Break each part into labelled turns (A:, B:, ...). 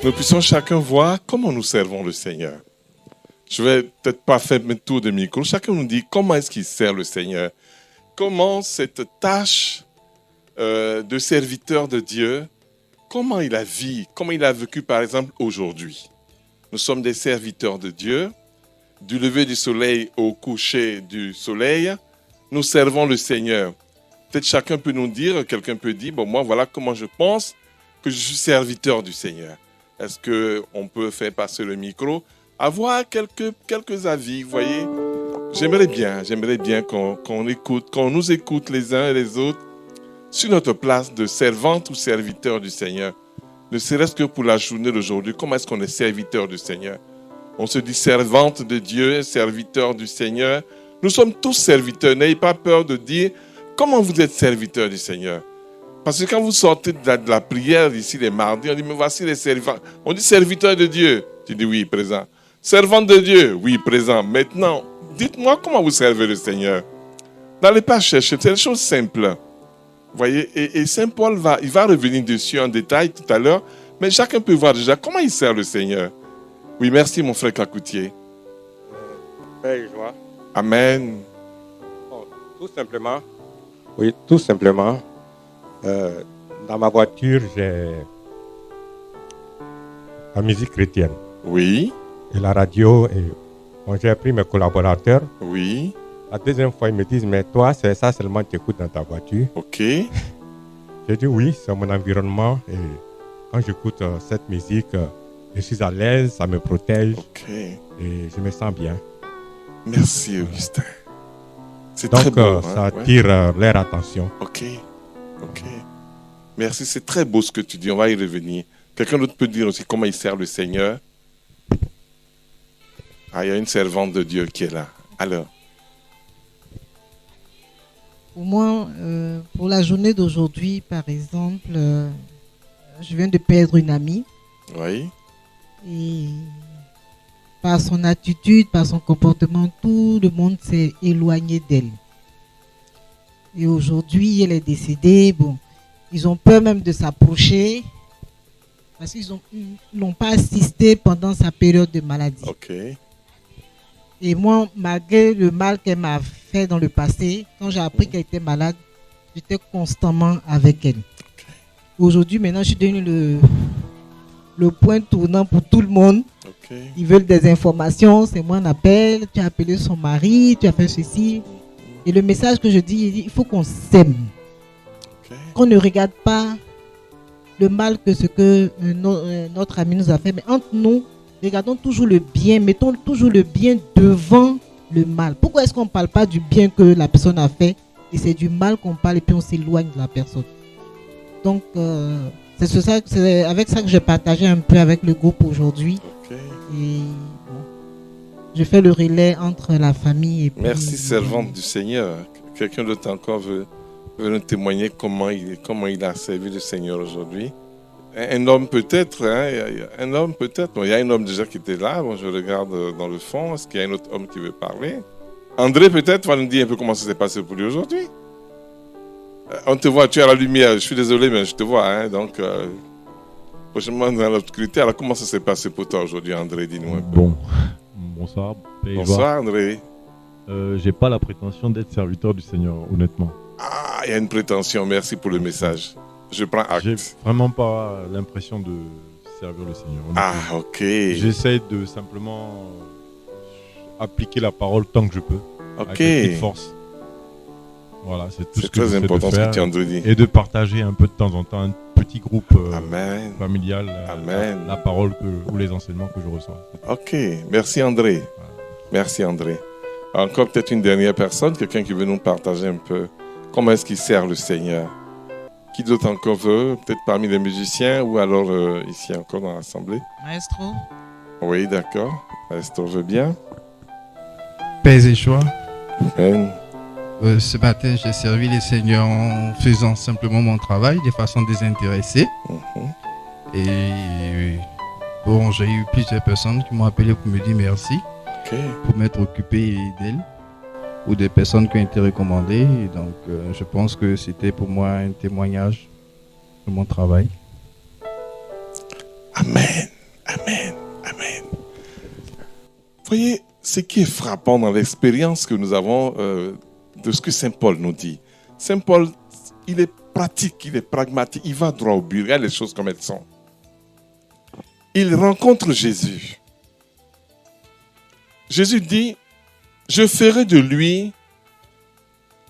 A: nous puissions chacun voir comment nous servons le Seigneur. Je vais peut-être pas faire un tour de micro. Chacun nous dit comment est-ce qu'il sert le Seigneur. Comment cette tâche de serviteur de Dieu, comment il a vécu, comment il a vécu par exemple aujourd'hui. Nous sommes des serviteurs de Dieu. Du lever du soleil au coucher du soleil, nous servons le Seigneur. Peut-être chacun peut nous dire, quelqu'un peut dire, bon, moi voilà comment je pense que je suis serviteur du Seigneur. Est-ce qu'on peut faire passer le micro, avoir quelques avis, vous voyez? J'aimerais bien qu'on écoute, qu'on nous écoute les uns et les autres sur notre place de servante ou serviteur du Seigneur. Ne serait-ce que pour la journée d'aujourd'hui, comment est-ce qu'on est serviteur du Seigneur? On se dit servante de Dieu, serviteur du Seigneur. Nous sommes tous serviteurs. N'ayez pas peur de dire comment vous êtes serviteur du Seigneur. Parce que quand vous sortez de la prière ici les mardis, on dit mais voici les servants. On dit serviteur de Dieu. Tu dis oui, présent. Servante de Dieu, oui, présent. Maintenant, dites-moi comment vous servez le Seigneur. N'allez pas chercher, c'est des choses simples. Vous voyez, et Saint Paul va revenir dessus en détail tout à l'heure, mais chacun peut voir déjà comment il sert le Seigneur. Oui, merci mon frère Kakoutié.
B: Paix et joie.
A: Amen.
B: Bon, tout simplement, dans ma voiture, j'ai la musique chrétienne.
A: Oui.
B: Et la radio. Et bon, j'ai appris mes collaborateurs.
A: Oui.
B: La deuxième fois, ils me disent, mais toi, c'est ça seulement tu écoutes dans ta voiture.
A: Ok.
B: J'ai dit oui, c'est mon environnement. Et quand j'écoute cette musique, je suis à l'aise, ça me protège.
A: Ok.
B: Et je me sens bien.
A: Merci Augustin. C'est
B: donc,
A: très beau.
B: Ça attire leur attention.
A: Ok. Merci, c'est très beau ce que tu dis. On va y revenir. Quelqu'un d'autre peut dire aussi comment il sert le Seigneur. Ah, il y a une servante de Dieu qui est là. Alors.
C: Pour moi, pour la journée d'aujourd'hui, par exemple, je viens de perdre une amie.
A: Oui.
C: Et par son attitude, par son comportement, tout le monde s'est éloigné d'elle. Et aujourd'hui, elle est décédée. Bon, ils ont peur même de s'approcher parce qu'ils n'ont pas assisté pendant sa période de maladie.
A: Ok.
C: Et moi, malgré le mal qu'elle m'a fait dans le passé, quand j'ai appris qu'elle était malade, j'étais constamment avec elle.
A: Okay.
C: Aujourd'hui, maintenant, je suis devenu le point tournant pour tout le monde.
A: Okay.
C: Ils veulent des informations, c'est moi on appelle, tu as appelé son mari, tu as fait ceci. Et le message que je dis, il faut qu'on s'aime.
A: Okay.
C: Qu'on ne regarde pas le mal que ce que notre ami nous a fait, mais entre nous, regardons toujours le bien, mettons toujours le bien devant le mal. Pourquoi est-ce qu'on ne parle pas du bien que la personne a fait et c'est du mal qu'on parle et puis on s'éloigne de la personne? Donc, c'est avec ça que j'ai partagé un peu avec le groupe aujourd'hui.
A: Okay.
C: Et bon, je fais le relais entre la famille et puis...
A: Merci, servante du Seigneur. Quelqu'un d'autre encore veut nous témoigner comment il a servi le Seigneur aujourd'hui. Un homme peut-être, un homme peut-être. Bon, il y a un homme déjà qui était là. Bon, je regarde dans le fond. Est-ce qu'il y a un autre homme qui veut parler? André peut-être va nous dire un peu comment ça s'est passé pour lui aujourd'hui. On te voit, tu es à la lumière. Je suis désolé, mais je te vois. Donc, prochainement dans l'obscurité. Alors, comment ça s'est passé pour toi aujourd'hui, André? Dis-nous un peu.
D: Bon, bonsoir.
A: Bonsoir, André.
D: J'ai pas la prétention d'être serviteur du Seigneur, honnêtement.
A: Ah, il y a une prétention. Merci pour le message. Je prends acte.
D: J'ai vraiment pas l'impression de servir le Seigneur.
A: Ah, ok.
D: J'essaie de simplement appliquer la parole tant que je peux.
A: Ok.
D: Avec toute force. Voilà, c'est tout ce que
A: très important
D: de faire,
A: ce que tu as dit.
D: et de partager un peu de temps en temps un petit groupe familial, la parole ou les enseignements que je reçois.
A: Ok, merci André. Voilà. Merci André. Encore peut-être une dernière personne, quelqu'un qui veut nous partager un peu comment est-ce qu'il sert le Seigneur. Qui d'autre encore veut? Peut-être parmi les musiciens ou alors ici encore dans l'assemblée.
E: Maestro.
A: Oui, d'accord. Maestro veut bien.
E: Paix et joie.
A: Amen.
E: Ce matin, j'ai servi les seigneurs en faisant simplement mon travail de façon désintéressée. Et bon, j'ai eu plusieurs personnes qui m'ont appelé pour me dire merci, pour m'être occupé d'elles, ou des personnes qui ont été recommandées. Et donc, je pense que c'était pour moi un témoignage de mon travail.
A: Amen. Voyez, ce qui est frappant dans l'expérience que nous avons de ce que Saint Paul nous dit. Saint Paul, il est pratique, il est pragmatique, il va droit au but, il regarde les choses comme elles sont. Il rencontre Jésus. Jésus dit, je ferai de lui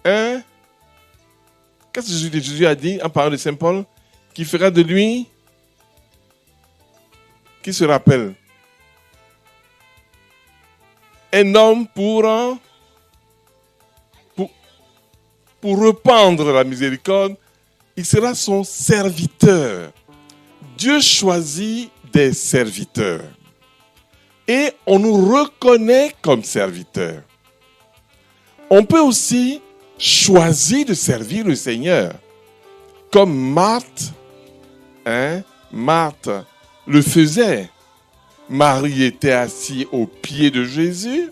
A: un... Qu'est-ce que Jésus a dit en parlant de Saint Paul? Qui fera de lui... Qui se rappelle? Un homme pour répandre la miséricorde, il sera son serviteur. Dieu choisit des serviteurs. Et on nous reconnaît comme serviteurs. On peut aussi choisir de servir le Seigneur. Comme Marthe, Marthe le faisait. Marie était assise aux pieds de Jésus,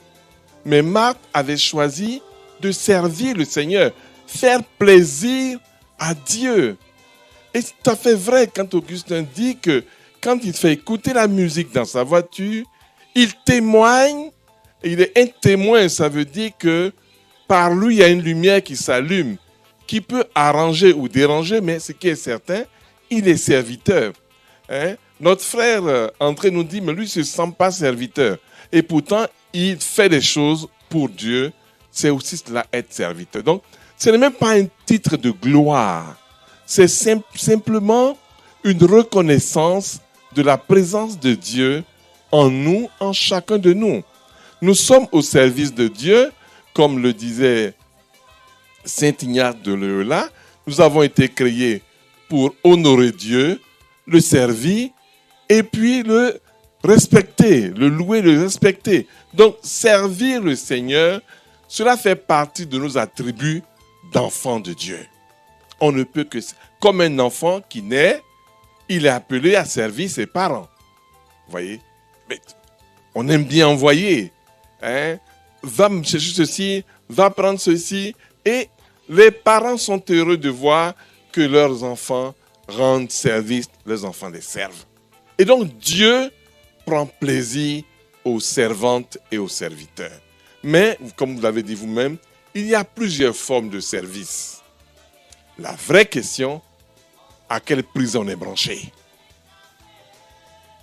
A: mais Marthe avait choisi de servir le Seigneur, faire plaisir à Dieu. Et c'est tout à fait vrai quand Augustin dit que quand il fait écouter la musique dans sa voiture, il témoigne, il est un témoin, ça veut dire que par lui, il y a une lumière qui s'allume, qui peut arranger ou déranger, mais ce qui est certain, il est serviteur. Notre frère André nous dit, mais lui, il ne se sent pas serviteur. Et pourtant, il fait des choses pour Dieu. C'est aussi cela, être serviteur. Donc, ce n'est même pas un titre de gloire. C'est simplement une reconnaissance de la présence de Dieu en nous, en chacun de nous. Nous sommes au service de Dieu, comme le disait Saint Ignace de Loyola. Nous avons été créés pour honorer Dieu, le servir, et puis le respecter, le louer, le respecter. Donc, servir le Seigneur, cela fait partie de nos attributs d'enfants de Dieu. On ne peut que... Comme un enfant qui naît, il est appelé à servir ses parents. Vous voyez? Mais on aime bien envoyer. Va me chercher ceci, va prendre ceci. Et les parents sont heureux de voir que leurs enfants rendent service, les enfants les servent. Et donc, Dieu prend plaisir aux servantes et aux serviteurs. Mais, comme vous l'avez dit vous-même, il y a plusieurs formes de service. La vraie question, à quelle prise on est branché?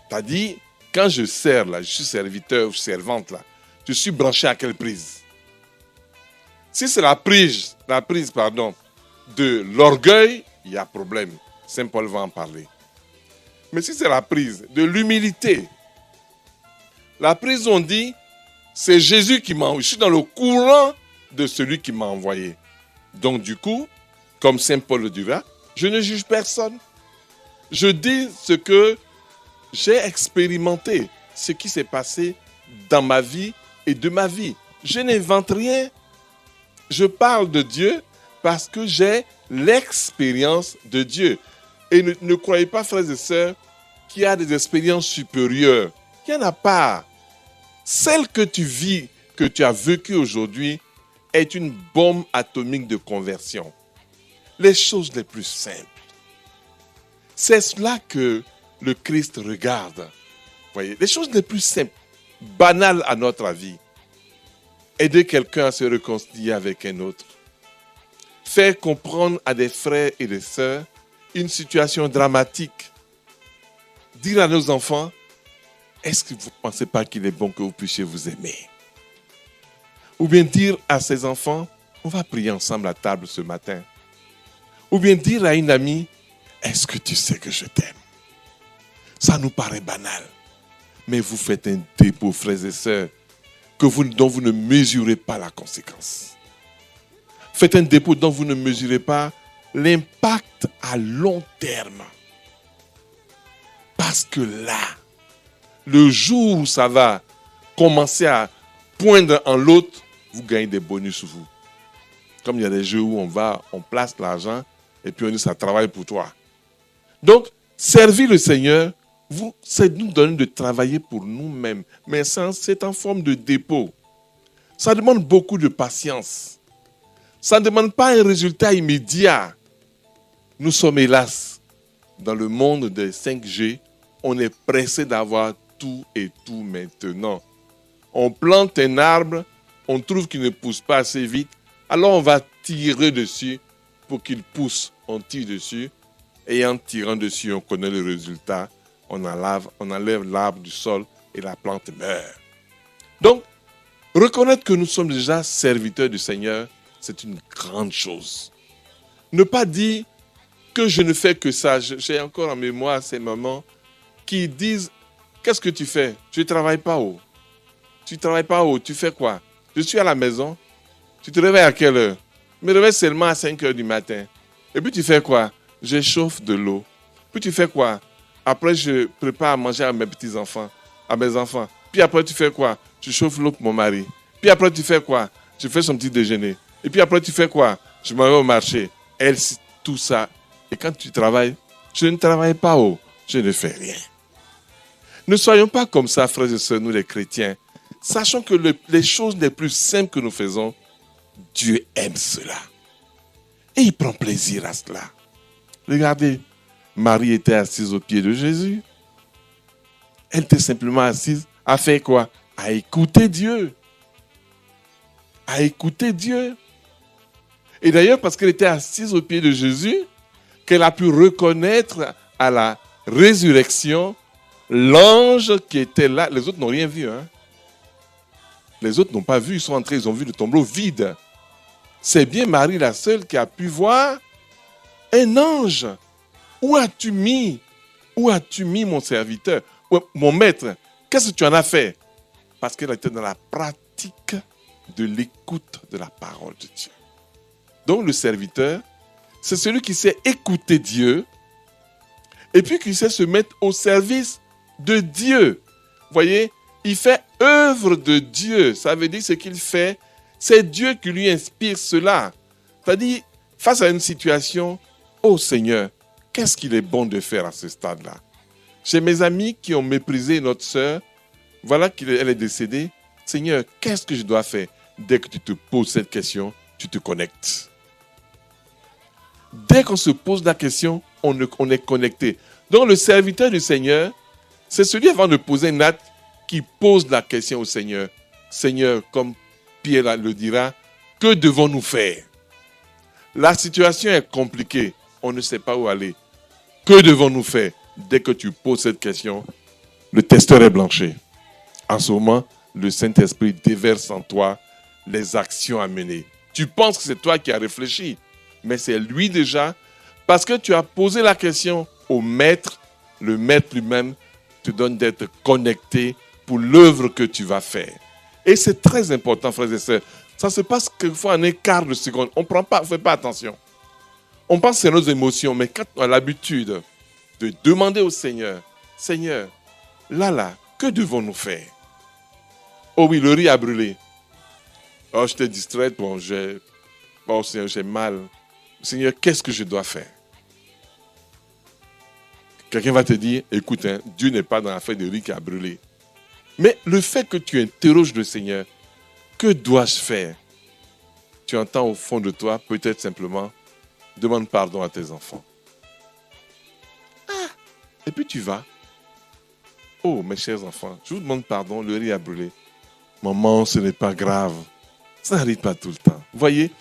A: C'est-à-dire, quand je sers, là, je suis serviteur ou servante, là, je suis branché à quelle prise? Si c'est la prise de l'orgueil, il y a problème. Saint Paul va en parler. Mais si c'est la prise de l'humilité, la prise, on dit, c'est Jésus qui m'a envoyé. Je suis dans le courant de celui qui m'a envoyé. Donc du coup, comme Saint Paul le dira, je ne juge personne. Je dis ce que j'ai expérimenté, ce qui s'est passé dans ma vie et de ma vie. Je n'invente rien. Je parle de Dieu parce que j'ai l'expérience de Dieu. Et ne croyez pas, frères et sœurs, qu'il y a des expériences supérieures. Il n'y en a pas. Celle que tu vis, que tu as vécue aujourd'hui, est une bombe atomique de conversion. Les choses les plus simples. C'est cela que le Christ regarde. Vous voyez, les choses les plus simples, banales à notre avis. Aider quelqu'un à se réconcilier avec un autre. Faire comprendre à des frères et des sœurs une situation dramatique. Dire à nos enfants, est-ce que vous ne pensez pas qu'il est bon que vous puissiez vous aimer? Ou bien dire à ses enfants, on va prier ensemble à table ce matin. Ou bien dire à une amie, est-ce que tu sais que je t'aime? Ça nous paraît banal. Mais vous faites un dépôt, frères et sœurs, dont vous ne mesurez pas la conséquence. Faites un dépôt dont vous ne mesurez pas l'impact à long terme. Parce que là, le jour où ça va commencer à poindre en l'autre, vous gagnez des bonus vous. Comme il y a des jeux où on place l'argent et puis on dit ça travaille pour toi. Donc, servir le Seigneur, c'est nous donner de travailler pour nous-mêmes. Mais c'est en forme de dépôt. Ça demande beaucoup de patience. Ça ne demande pas un résultat immédiat. Nous sommes hélas dans le monde des 5G. On est pressé d'avoir tout et tout maintenant. On plante un arbre, on trouve qu'il ne pousse pas assez vite, alors on va tirer dessus pour qu'il pousse. On tire dessus, et en tirant dessus, on connaît le résultat. On enlève l'arbre du sol et la plante meurt. Donc, reconnaître que nous sommes déjà serviteurs du Seigneur, c'est une grande chose. Ne pas dire que je ne fais que ça. J'ai encore en mémoire ces mamans qui disent « Qu'est-ce que tu fais? Tu ne travailles pas haut. Tu ne travailles pas haut. Tu fais quoi? Je suis à la maison. Tu te réveilles à quelle heure? Je me réveille seulement à 5 heures du matin. Et puis tu fais quoi? Je chauffe de l'eau. Puis tu fais quoi? Après, je prépare à manger à mes petits-enfants, à mes enfants. Puis après, tu fais quoi? Je chauffe l'eau pour mon mari. Puis après, tu fais quoi? Je fais son petit déjeuner. Et puis après, tu fais quoi? Je m'en vais au marché. Elle, tout ça. Et quand tu travailles, je ne travaille pas haut. Je ne fais rien. Ne soyons pas comme ça, frères et sœurs, nous les chrétiens. Sachons que les choses les plus simples que nous faisons, Dieu aime cela. Et il prend plaisir à cela. Regardez, Marie était assise aux pieds de Jésus. Elle était simplement assise à faire quoi? À écouter Dieu. À écouter Dieu. Et d'ailleurs, parce qu'elle était assise aux pieds de Jésus, qu'elle a pu reconnaître à la résurrection l'ange qui était là. Les autres n'ont rien vu. Hein? Les autres n'ont pas vu, ils sont entrés, ils ont vu le tombeau vide. C'est bien Marie la seule qui a pu voir un ange. Où as-tu mis mon serviteur, mon maître? Qu'est-ce que tu en as fait? Parce qu'elle était dans la pratique de l'écoute de la parole de Dieu. Donc le serviteur, c'est celui qui sait écouter Dieu et puis qui sait se mettre au service de Dieu. Vous voyez, il fait œuvre de Dieu. Ça veut dire ce qu'il fait, c'est Dieu qui lui inspire cela. C'est-à-dire, face à une situation, oh Seigneur, qu'est-ce qu'il est bon de faire à ce stade-là? J'ai mes amis qui ont méprisé notre sœur. Voilà qu'elle est décédée. Seigneur, qu'est-ce que je dois faire? Dès que tu te poses cette question, tu te connectes. Dès qu'on se pose la question, on est connecté. Donc le serviteur du Seigneur, c'est celui avant de poser un acte qui pose la question au Seigneur. Seigneur, comme Pierre le dira, que devons-nous faire? La situation est compliquée. On ne sait pas où aller. Que devons-nous faire? Dès que tu poses cette question, le testeur est blanchi. En ce moment, le Saint-Esprit déverse en toi les actions à mener. Tu penses que c'est toi qui as réfléchi, mais c'est lui déjà, parce que tu as posé la question au maître. Le maître lui-même te donne d'être connecté pour l'œuvre que tu vas faire. Et c'est très important, frères et sœurs. Ça se passe quelquefois en un quart de seconde. On ne fait pas attention. On pense que c'est nos émotions, mais quand on a l'habitude de demander au Seigneur, Seigneur, là, que devons-nous faire? Oh oui, le riz a brûlé. Oh, je t'ai distraite, oh Seigneur, j'ai mal. Seigneur, qu'est-ce que je dois faire? Quelqu'un va te dire, écoute, Dieu n'est pas dans l'affaire de riz qui a brûlé. Mais le fait que tu interroges le Seigneur, que dois-je faire? Tu entends au fond de toi, peut-être simplement, demande pardon à tes enfants. Ah, et puis tu vas. Oh, mes chers enfants, je vous demande pardon, le riz a brûlé. Maman, ce n'est pas grave. Ça n'arrive pas tout le temps. Vous voyez,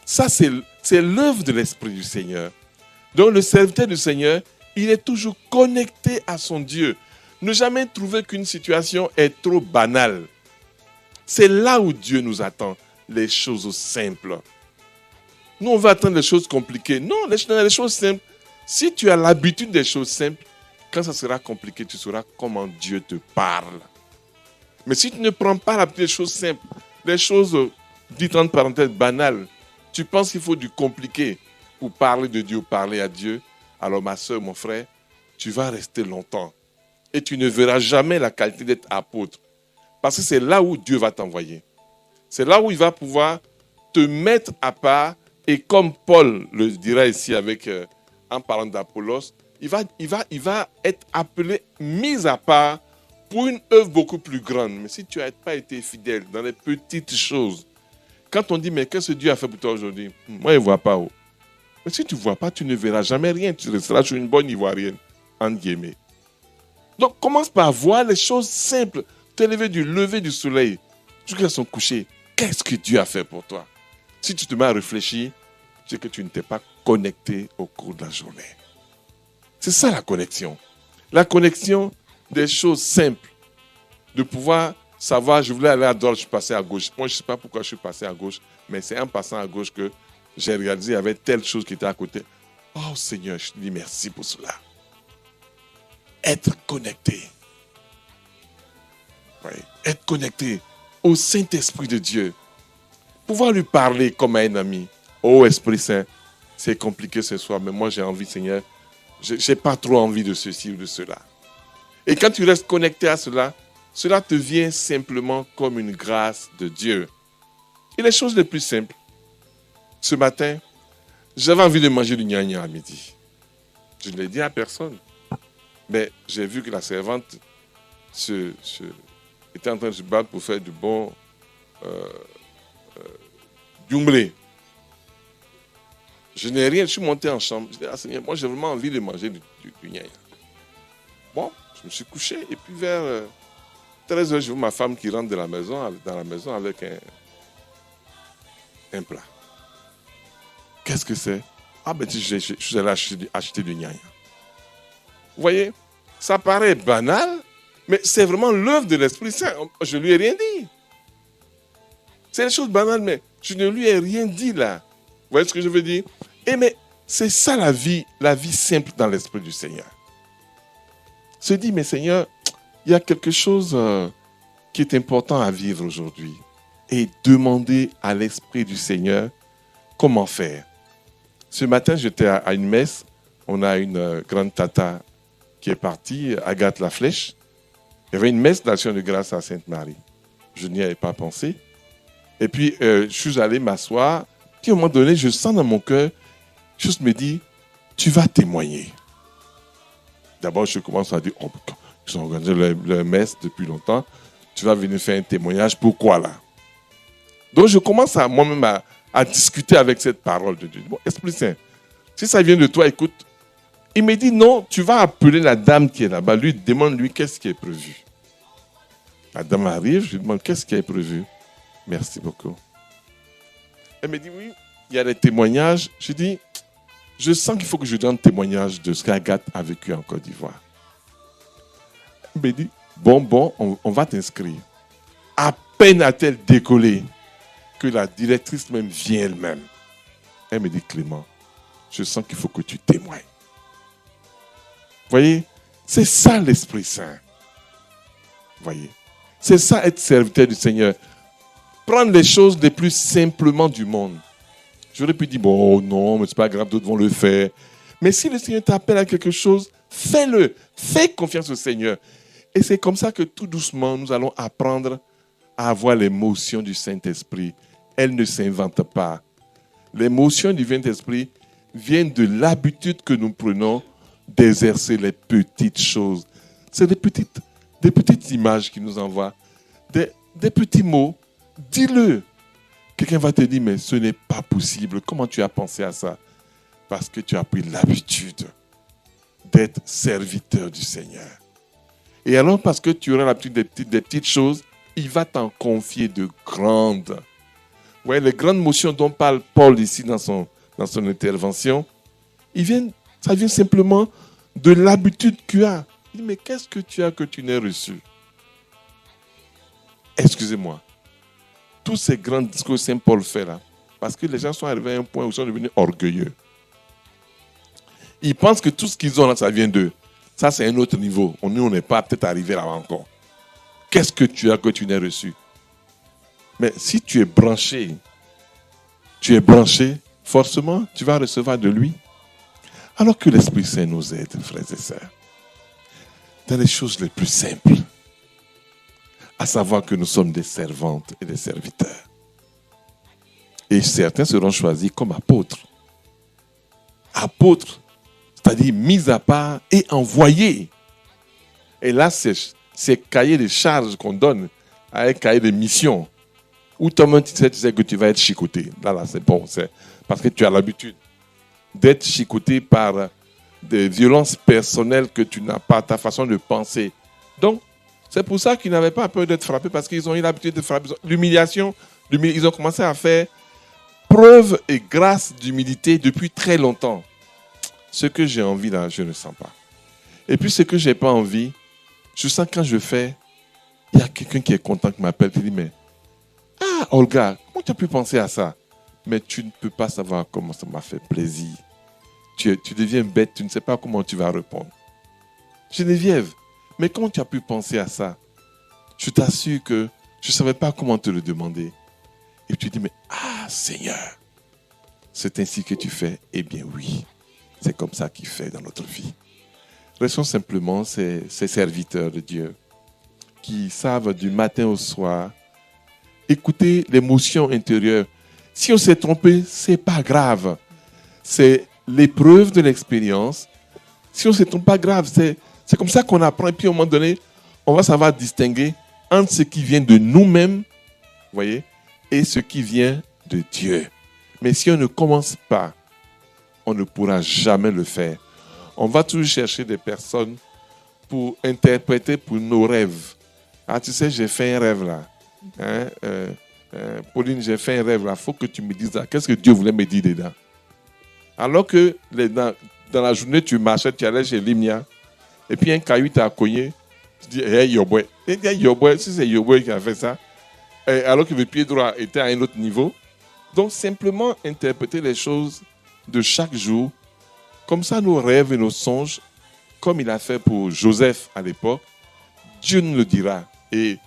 A: ça c'est l'œuvre de l'Esprit du Seigneur. Donc le serviteur du Seigneur, il est toujours connecté à son Dieu. Ne jamais trouver qu'une situation est trop banale. C'est là où Dieu nous attend, les choses simples. Nous, on va attendre les choses compliquées. Non, les choses simples. Si tu as l'habitude des choses simples, quand ça sera compliqué, tu sauras comment Dieu te parle. Mais si tu ne prends pas l'habitude des choses simples, des choses, dites entre parenthèses, banales, tu penses qu'il faut du compliqué pour parler de Dieu, parler à Dieu, alors ma soeur, mon frère, tu vas rester longtemps. Et tu ne verras jamais la qualité d'être apôtre. Parce que c'est là où Dieu va t'envoyer. C'est là où il va pouvoir te mettre à part. Et comme Paul le dira ici en parlant d'Apollos, il va être appelé, mis à part pour une œuvre beaucoup plus grande. Mais si tu n'as pas été fidèle dans les petites choses, quand on dit, mais qu'est-ce que Dieu a fait pour toi aujourd'hui? Moi, je ne vois pas. Mais si tu ne vois pas, tu ne verras jamais rien. Tu resteras sur une bonne ivoirienne, entre guillemets. Donc, commence par voir les choses simples. Te lever du lever du soleil jusqu'à son coucher, qu'est-ce que Dieu a fait pour toi? Si tu te mets à réfléchir, c'est que tu ne t'es pas connecté au cours de la journée. C'est ça la connexion. La connexion des choses simples. De pouvoir savoir, je voulais aller à droite, je suis passé à gauche. Moi, je ne sais pas pourquoi je suis passé à gauche, mais c'est en passant à gauche que j'ai réalisé qu'il y avait telle chose qui était à côté. Oh Seigneur, je te dis merci pour cela. Être connecté. Oui, être connecté au Saint-Esprit de Dieu. Pouvoir lui parler comme à un ami. Oh Esprit Saint, c'est compliqué ce soir, mais moi j'ai envie, Seigneur, je n'ai pas trop envie de ceci ou de cela. Et quand tu restes connecté à cela, cela te vient simplement comme une grâce de Dieu. Et les choses les plus simples. Ce matin, j'avais envie de manger du gnagna à midi. Je ne l'ai dit à personne. Mais j'ai vu que la servante était en train de se battre pour faire du bon doublé. Je n'ai rien, je suis monté en chambre. Je dis, ah Seigneur, moi j'ai vraiment envie de manger du gnagna. Bon, je me suis couché et puis vers 13h, je vois ma femme qui rentre dans la maison avec un plat. Qu'est-ce que c'est? Ah ben je suis allé acheter du gnagna. Vous voyez, ça paraît banal, mais c'est vraiment l'œuvre de l'Esprit Saint. Je ne lui ai rien dit. C'est des choses banales, mais je ne lui ai rien dit là. Vous voyez ce que je veux dire? Mais c'est ça la vie simple dans l'Esprit du Seigneur. Se dit, mais Seigneur, il y a quelque chose qui est important à vivre aujourd'hui. Et demander à l'Esprit du Seigneur comment faire. Ce matin, j'étais à une messe. On a une grande tata qui est partie, Agathe la Flèche. Il y avait une messe d'Action de grâce à Sainte-Marie. Je n'y avais pas pensé. Et puis, je suis allé m'asseoir. Puis, à un moment donné, je sens dans mon cœur, juste me dit, tu vas témoigner. D'abord, je commence à dire, ils ont organisé leur messe depuis longtemps. Tu vas venir faire un témoignage. Pourquoi là? Donc, je commence moi-même à discuter avec cette parole de Dieu. Bon, Esprit Saint, si ça vient de toi, écoute. Il me dit, non, tu vas appeler la dame qui est là-bas. Lui, demande-lui qu'est-ce qui est prévu. La dame arrive, je lui demande qu'est-ce qui est prévu. Merci beaucoup. Elle me dit, oui, il y a des témoignages. Je dis, je sens qu'il faut que je donne témoignage de ce qu'Agathe a vécu en Côte d'Ivoire. Elle me dit, bon, on va t'inscrire. À peine a-t-elle décollé que la directrice même vient elle-même. Elle me dit, Clément, je sens qu'il faut que tu témoignes. Vous voyez, c'est ça l'Esprit Saint. Vous voyez, c'est ça être serviteur du Seigneur. Prendre les choses les plus simplement du monde. J'aurais pu dire, bon, non, mais c'est pas grave, d'autres vont le faire. Mais si le Seigneur t'appelle à quelque chose, fais-le. Fais confiance au Seigneur. Et c'est comme ça que tout doucement, nous allons apprendre à avoir l'émotion du Saint-Esprit. Elle ne s'invente pas. L'émotion du Saint-Esprit vient de l'habitude que nous prenons d'exercer les petites choses. C'est des petites images qui nous envoient, des petits mots. Dis-le. Quelqu'un va te dire, mais ce n'est pas possible. Comment tu as pensé à ça? Parce que tu as pris l'habitude d'être serviteur du Seigneur. Et alors, parce que tu auras l'habitude des petites choses, il va t'en confier de grandes. Vous voyez, les grandes motions dont parle Paul ici dans son intervention, ça vient simplement de l'habitude que tu as. Il dit, mais qu'est-ce que tu as que tu n'as reçu? Excusez-moi. Tous ces grands discours que Saint Paul fait là, parce que les gens sont arrivés à un point où ils sont devenus orgueilleux. Ils pensent que tout ce qu'ils ont là, ça vient d'eux. Ça, c'est un autre niveau. Nous, on n'est pas peut-être arrivé là encore. Qu'est-ce que tu as que tu n'as reçu? Mais si tu es branché, forcément, tu vas recevoir de lui. Alors que l'Esprit Saint nous aide, frères et sœurs, dans les choses les plus simples, à savoir que nous sommes des servantes et des serviteurs. Et certains seront choisis comme apôtres. Apôtres, c'est-à-dire mis à part et envoyés. Et là, c'est cahier de charges qu'on donne à un cahier de mission. Où toi-même tu sais que tu vas être chicoté. Là, c'est bon. C'est parce que tu as l'habitude d'être chicoté par des violences personnelles que tu n'as pas, ta façon de penser. Donc, C'est pour ça qu'ils n'avaient pas peur d'être frappés, parce qu'ils ont eu l'habitude de frapper. L'humiliation, ils ont commencé à faire preuve et grâce d'humilité depuis très longtemps. Ce que j'ai envie là, je ne sens pas. Et puis ce que je n'ai pas envie, je sens quand je fais, il y a quelqu'un qui est content qui m'appelle, qui dit, mais, ah Olga, comment tu as pu penser à ça? Mais tu ne peux pas savoir comment ça m'a fait plaisir. Tu deviens bête, tu ne sais pas comment tu vas répondre. Geneviève, mais comment tu as pu penser à ça? Je t'assure que je ne savais pas comment te le demander. Et tu dis, mais ah Seigneur, c'est ainsi que tu fais? Eh bien oui, c'est comme ça qu'il fait dans notre vie. Restons simplement ces serviteurs de Dieu qui savent du matin au soir écouter l'émotion intérieure. Si on s'est trompé, ce n'est pas grave. C'est l'épreuve de l'expérience. Si on ne se trompe pas grave, c'est comme ça qu'on apprend. Et puis, à un moment donné, on va savoir distinguer entre ce qui vient de nous-mêmes, voyez, et ce qui vient de Dieu. Mais si on ne commence pas, on ne pourra jamais le faire. On va toujours chercher des personnes pour interpréter pour nos rêves. Ah, tu sais, j'ai fait un rêve là. Hein? Pauline, j'ai fait un rêve là. Il faut que tu me dises là. Qu'est-ce que Dieu voulait me dire dedans? Alors que dans la journée, tu marchais, tu allais chez Limnia, et puis un caillou t'a cogné, tu dis, hey, Yoboy. Si c'est Yoboy qui a fait ça, alors que le pied droit était à un autre niveau. Donc, simplement interpréter les choses de chaque jour, comme ça, nos rêves et nos songes, comme il a fait pour Joseph à l'époque, Dieu nous le dira. Et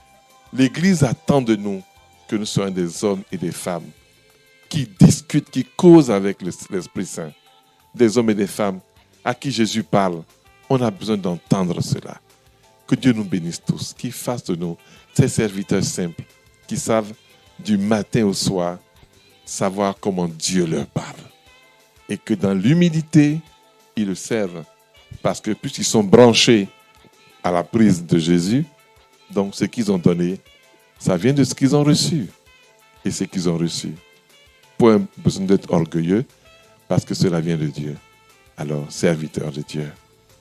A: l'Église attend de nous que nous soyons des hommes et des femmes qui discutent, qui causent avec l'Esprit Saint. Des hommes et des femmes à qui Jésus parle. On a besoin d'entendre cela. Que Dieu nous bénisse tous, qu'il fasse de nous ces serviteurs simples qui savent du matin au soir savoir comment Dieu leur parle. Et que dans l'humilité, ils le servent. Parce que puisqu'ils sont branchés à la prise de Jésus, donc ce qu'ils ont donné, ça vient de ce qu'ils ont reçu. Et ce qu'ils ont reçu. Pas besoin d'être orgueilleux, parce que cela vient de Dieu. Alors, serviteurs de Dieu,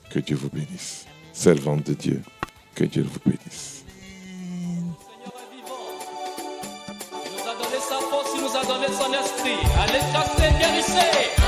A: que Dieu vous bénisse. Servantes de Dieu, que Dieu vous bénisse.
F: Il nous a donné sa force, il nous a donné son esprit. Allez, chasser, guérissez.